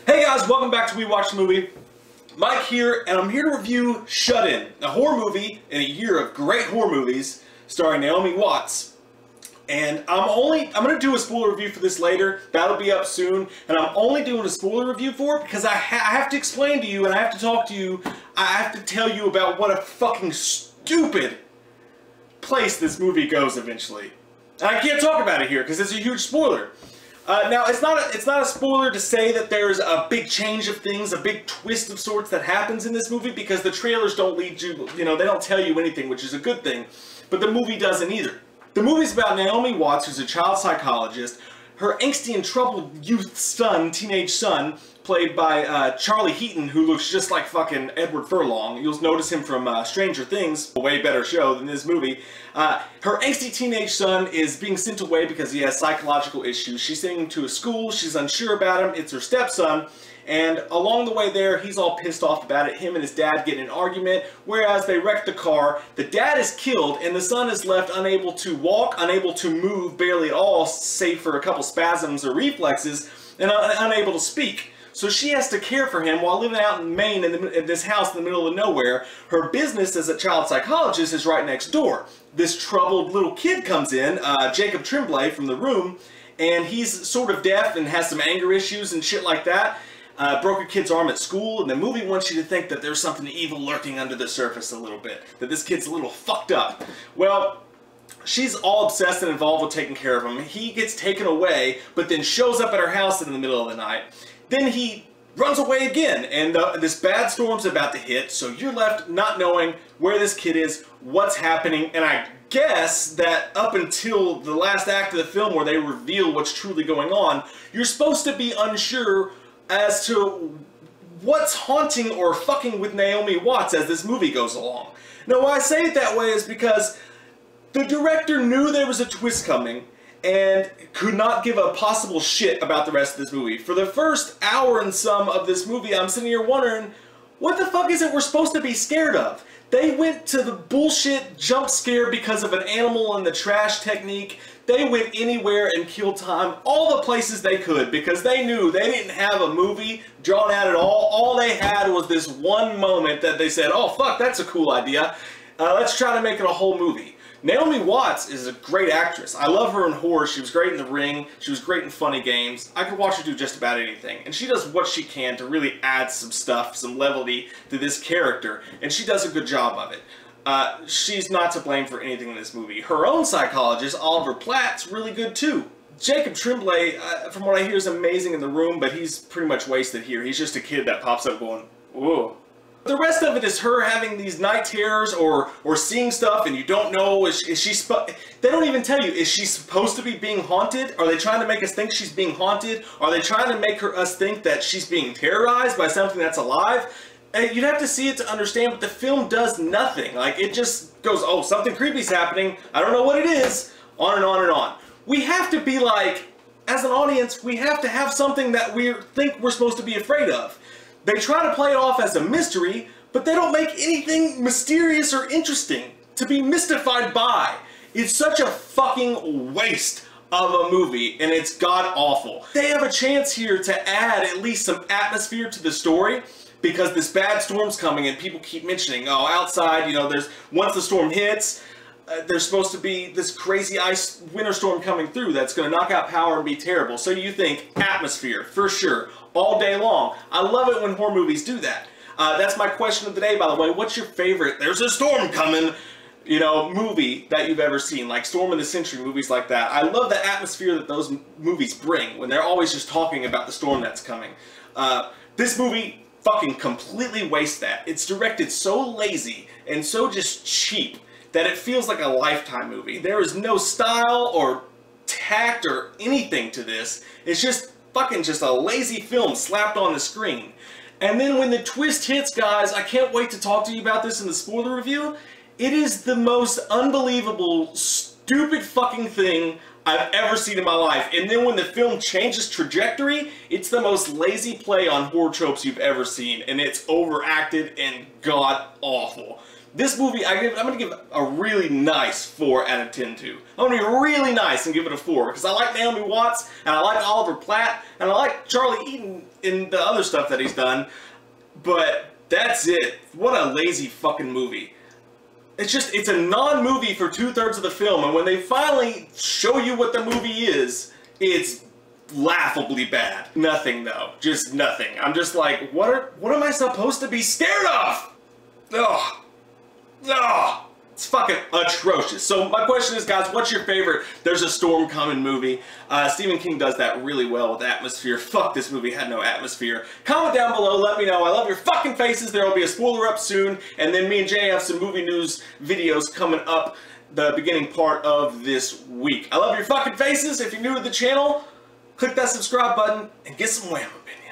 Hey guys, welcome back to We Watch the Movie. Mike here, and I'm here to review Shut In, a horror movie in a year of great horror movies starring Naomi Watts. And I'm going to do a spoiler review for this later. That'll be up soon. And I'm only doing a spoiler review for it because I have to explain to you and I have to talk to you. I have to tell you about what a fucking stupid place this movie goes eventually. And I can't talk about it here because it's a huge spoiler. Now, it's not a spoiler to say that there's a big change of things, a big twist of sorts that happens in this movie, because the trailers don't lead you, they don't tell you anything, which is a good thing, but the movie doesn't either. The movie's about Naomi Watts, who's a child psychologist. Her angsty and troubled youth son, teenage son, played by Charlie Heaton, who looks just like fucking Edward Furlong. You'll notice him from Stranger Things, a way better show than this movie. Her angsty teenage son is being sent away because he has psychological issues. She's sending him to a school, she's unsure about him, it's her stepson, and along the way there, he's all pissed off about it. Him and his dad get in an argument, whereas they wreck the car. The dad is killed, and the son is left unable to walk, unable to move barely at all, save for a couple spasms or reflexes, and unable to speak. So she has to care for him while living out in Maine in this house in the middle of nowhere. Her business as a child psychologist is right next door. This troubled little kid comes in, Jacob Tremblay from The Room, and he's sort of deaf and has some anger issues and shit like that. Broke a kid's arm at school, and the movie wants you to think that there's something evil lurking under the surface a little bit. That this kid's a little fucked up. Well, she's all obsessed and involved with taking care of him. He gets taken away, but then shows up at her house in the middle of the night. Then he runs away again, and this bad storm's about to hit, so you're left not knowing where this kid is, what's happening, and I guess that up until the last act of the film where they reveal what's truly going on, you're supposed to be unsure as to what's haunting or fucking with Naomi Watts as this movie goes along. Now, why I say it that way is because the director knew there was a twist coming and could not give a possible shit about the rest of this movie. For the first hour and some of this movie, I'm sitting here wondering, what the fuck is it we're supposed to be scared of? They went to the bullshit jump scare because of an animal in the trash technique. They went anywhere and killed time, all the places they could, because they knew they didn't have a movie drawn out at all. All they had was this one moment that they said, oh fuck, that's a cool idea. Let's try to make it a whole movie. Naomi Watts is a great actress. I love her in horror. She was great in The Ring. She was great in Funny Games. I could watch her do just about anything. And she does what she can to really add some stuff, some levity to this character. And she does a good job of it. She's not to blame for anything in this movie. Her own psychologist, Oliver Platt's really good too. Jacob Tremblay, from what I hear, is amazing in The Room, but he's pretty much wasted here. He's just a kid that pops up going, whoa. The rest of it is her having these night terrors or seeing stuff and you don't know, they don't even tell you, is she supposed to be being haunted? Are they trying to make us think she's being haunted? Are they trying to make us think that she's being terrorized by something that's alive? And you'd have to see it to understand, but the film does nothing. Like, it just goes, oh, something creepy's happening, I don't know what it is, on and on and on. We have to be like, as an audience, we have to have something that we think we're supposed to be afraid of. They try to play it off as a mystery, but they don't make anything mysterious or interesting to be mystified by. It's such a fucking waste of a movie, and it's god-awful. They have a chance here to add at least some atmosphere to the story, because this bad storm's coming and people keep mentioning, oh, outside, once the storm hits, there's supposed to be this crazy ice winter storm coming through that's going to knock out power and be terrible. So you think atmosphere, for sure, all day long. I love it when horror movies do that. That's my question of the day, by the way. What's your favorite, there's a storm coming, movie that you've ever seen? Like Storm of the Century, movies like that. I love the atmosphere that those movies bring when they're always just talking about the storm that's coming. This movie fucking completely wastes that. It's directed so lazy and so just cheap that it feels like a Lifetime movie. There is no style or tact or anything to this. It's just fucking just a lazy film slapped on the screen. And then when the twist hits, guys, I can't wait to talk to you about this in the spoiler review. It is the most unbelievable, stupid fucking thing I've ever seen in my life. And then when the film changes trajectory, it's the most lazy play on horror tropes you've ever seen. And it's overacted and god-awful. This movie, I'm going to give a really nice 4 out of 10 to. I'm going to be really nice and give it a 4, because I like Naomi Watts, and I like Oliver Platt, and I like Charlie Eaton in the other stuff that he's done, but that's it. What a lazy fucking movie. It's a non-movie for 2/3 of the film, and when they finally show you what the movie is, it's laughably bad. Nothing though, just nothing. I'm just like, what am I supposed to be scared of? Ugh. Ugh. It's fucking atrocious. So my question is, guys, what's your favorite There's a Storm Coming movie? Stephen King does that really well with atmosphere. Fuck, this movie had no atmosphere. Comment down below, let me know. I love your fucking faces. There will be a spoiler up soon, and then me and Jay have some movie news videos coming up the beginning part of this week. I love your fucking faces. If you're new to the channel, click that subscribe button and get some wham opinions.